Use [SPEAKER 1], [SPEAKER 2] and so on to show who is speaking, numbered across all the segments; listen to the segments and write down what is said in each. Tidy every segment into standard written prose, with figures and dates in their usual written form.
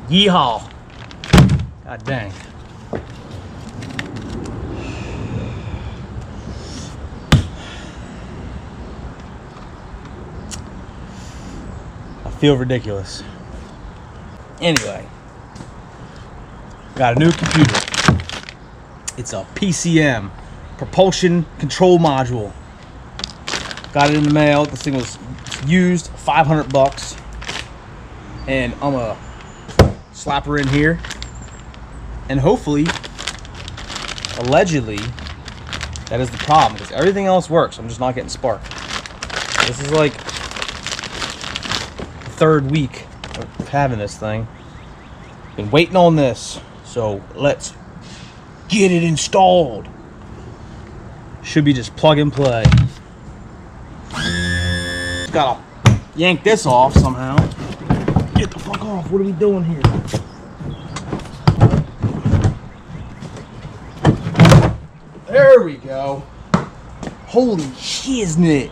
[SPEAKER 1] Yeehaw. God dang. I feel ridiculous. Anyway, got a new computer. It's a PCM, propulsion control module. Got it in the mail. This thing was used, 500 bucks. And I'm gonna slap her in here. And hopefully, allegedly, that is the problem, because everything else works. I'm just not getting spark. This is like the third week of having this thing. Been waiting on this, so let's get it installed. Should be just plug and play. Gotta yank this off somehow. Get the fuck off. What are we doing here? There we go. Holy shiznit.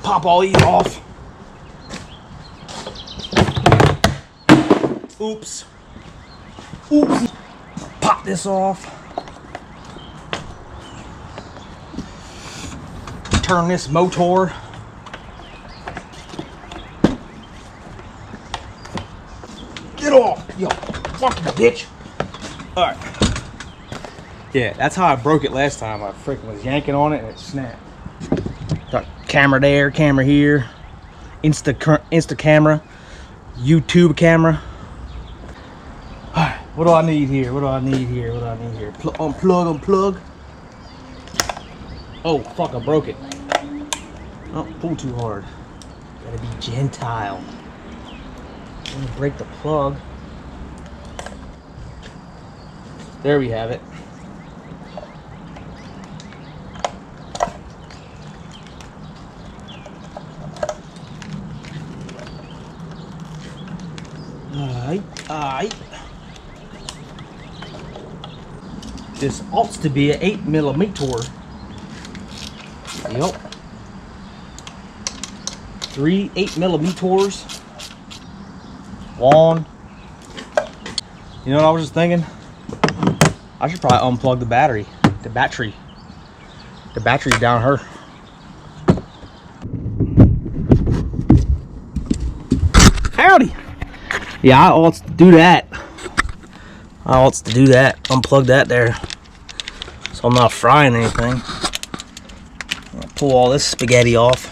[SPEAKER 1] Pop all these off. Oops. Oops. Pop this off. Turn this motor. Get off, yo, fucking bitch. All right. Yeah, that's how I broke it last time. I freaking was yanking on it and it snapped. Got camera there, camera here, Insta camera, YouTube camera. All right, what do I need here? What do I need here? What do I need here? Unplug. Oh, fuck, I broke it. Oh, pull too hard. Gotta be gentile. I'm gonna break the plug. There we have it. Alright. This ought to be an 8mm. Yep. 3 8mm. One. You know what I was just thinking? I should probably unplug the battery. The battery down her. Howdy. Yeah, I ought to do that. Unplug that there. So I'm not frying anything. I'll pull all this spaghetti off.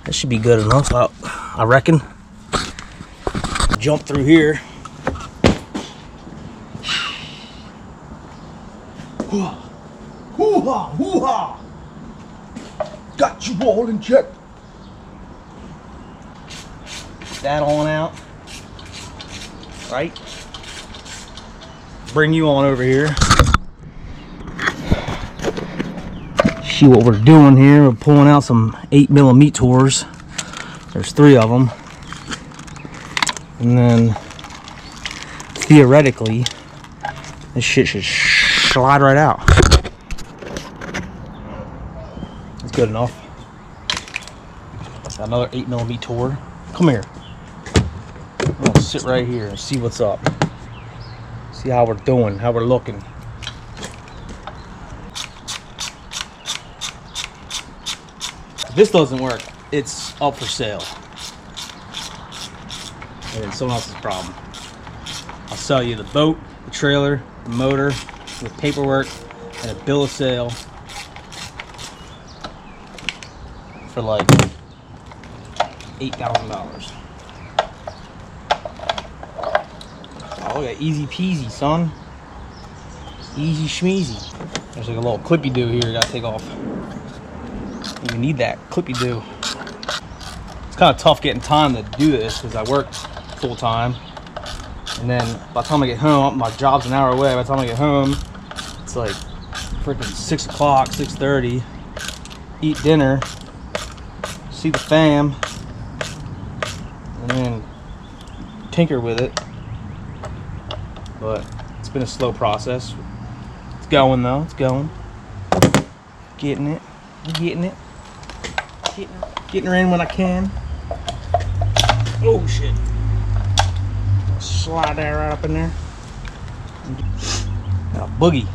[SPEAKER 1] That should be good enough, I reckon. Jump through here. Hoo-ha, hoo-ha. Got you all in check. That on out. Right? Bring you on over here. See what we're doing here. We're pulling out some 8mm. There's 3 of them. And then theoretically, this shit should slide right out. That's good enough. Got another 8mm. Come here. I'm gonna sit right here and see what's up. See how we're doing, how we're looking. If this doesn't work, it's up for sale. And it's someone else's problem. I'll sell you the boat, the trailer, the motor, with paperwork, and a bill of sale for like $8,000. Oh, yeah, easy peasy, son. Easy schmeezy. There's like a little clippy do here you gotta take off. You need that clippy do. It's kind of tough getting time to do this because I work full time. And then by the time I get home, my job's an hour away. By the time I get home, it's like freaking 6 o'clock, 6:30. Eat dinner, see the fam, and then tinker with it. But it's been a slow process. It's going though, it's going. Getting it, getting her in when I can. Oh shit. Slide that right up in there. Got a boogie.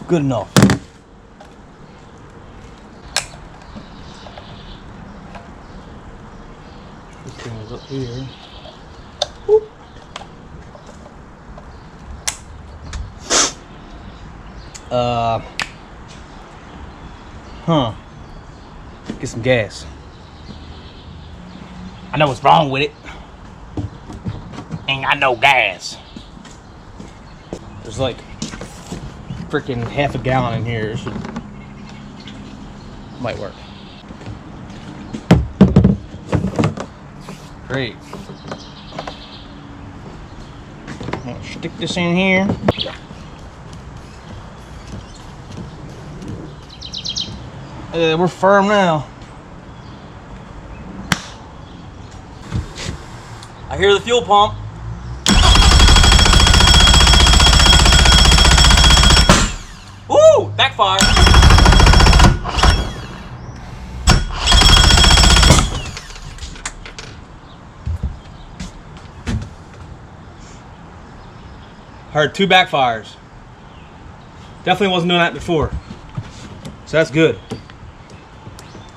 [SPEAKER 1] Good enough. This thing is up here. Whoop. Get some gas. I know what's wrong with it. Ain't got no gas. There's like freaking half a gallon in here. It might work. Great. I'm gonna stick this in here. We're firm now. I hear the fuel pump. Woo! Backfire. Heard 2 backfires. Definitely wasn't doing that before. So that's good.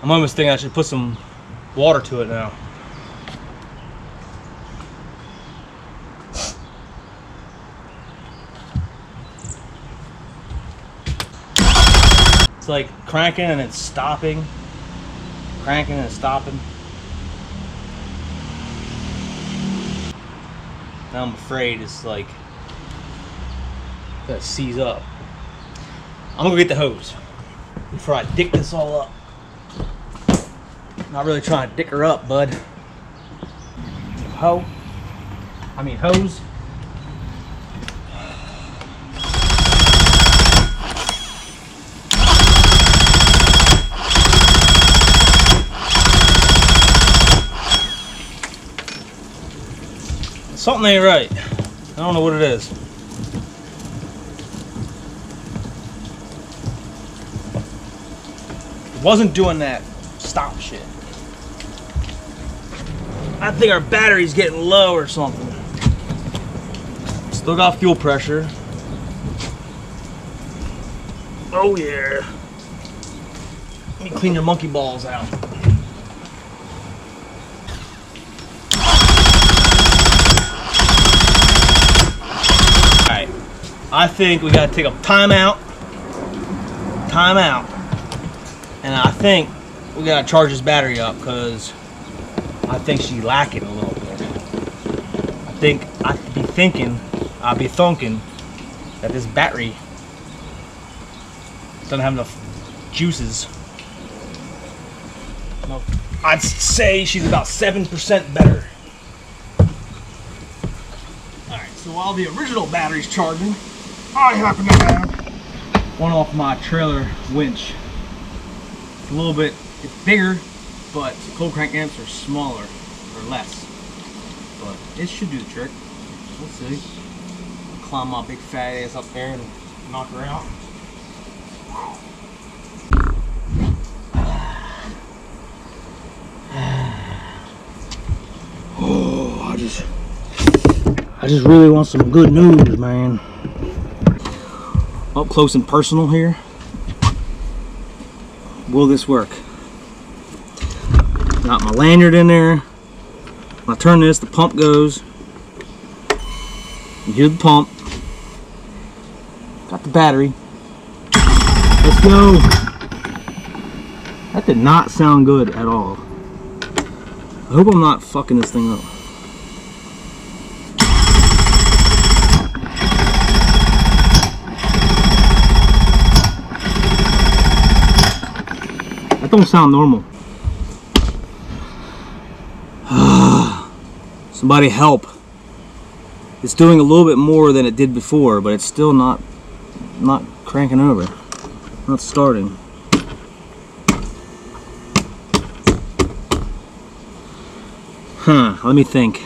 [SPEAKER 1] I'm almost thinking I should put some water to it now. It's like cranking and it's stopping. Cranking and it's stopping. Now I'm afraid it's like gonna seize up. I'm gonna get the hose before I dick this all up. Not really trying to dick her up, bud. Hose. Something ain't right. I don't know what it is. It wasn't doing that stop shit. I think our battery's getting low or something. Still got fuel pressure. Oh yeah. Let me clean your monkey balls out. Alright. I think we gotta take a timeout. And I think we gotta charge this battery up because I think she's lacking a little bit. I'll be thinking that this battery doesn't have enough juices. No, I'd say she's about 7% better. Alright, so while the original battery's charging, I happen to have one off my trailer winch. It's a little bit, it's bigger, but the cold crank amps are smaller or less. But it should do the trick. We'll see. Climb my big fat ass up there and knock her out. Oh, I just really want some good news, man. Up close and personal here. Will this work? Got my lanyard in there. When I turn this, the pump goes. You hear the pump. Got the battery. Let's go. That did not sound good at all. I hope I'm not fucking this thing up. That don't sound normal. Somebody help. It's doing a little bit more than it did before, but it's still not cranking over. Not starting. Let me think.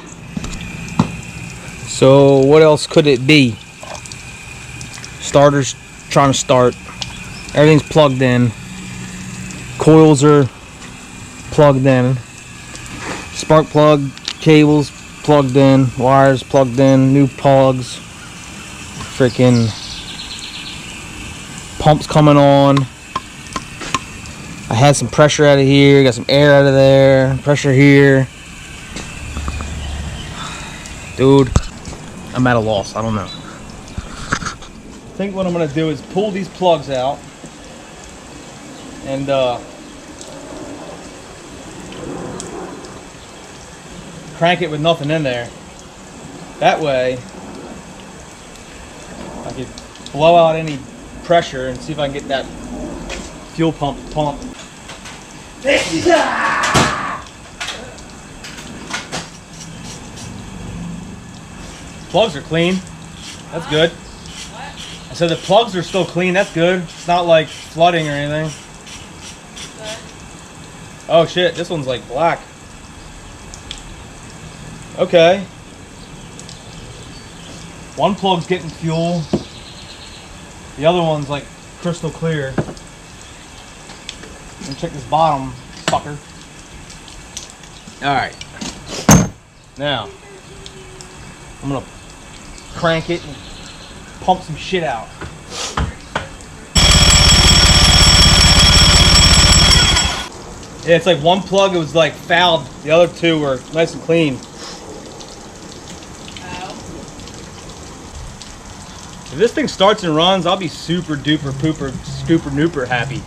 [SPEAKER 1] So what else could it be? Starter's trying to start. Everything's plugged in. Coils are plugged in. Spark plug cables plugged in. Wires plugged in. New plugs. Freaking pumps coming on. I had some pressure out of here. Got some air out of there. Pressure here. Dude, I'm at a loss. I don't know. I think what I'm going to do is pull these plugs out and crank it with nothing in there. That way I can blow out any pressure and see if I can get that fuel pump to pump. Plugs are clean. That's good. I said the plugs are still clean. That's good. It's not like flooding or anything. Oh shit, this one's like black. Okay. One plug's getting fuel. The other one's like crystal clear. Let me check this bottom fucker. Alright. Now, I'm gonna crank it and pump some shit out. Yeah, it's like one plug, it was like fouled. The other two were nice and clean. If this thing starts and runs, I'll be super duper pooper scooper nooper happy.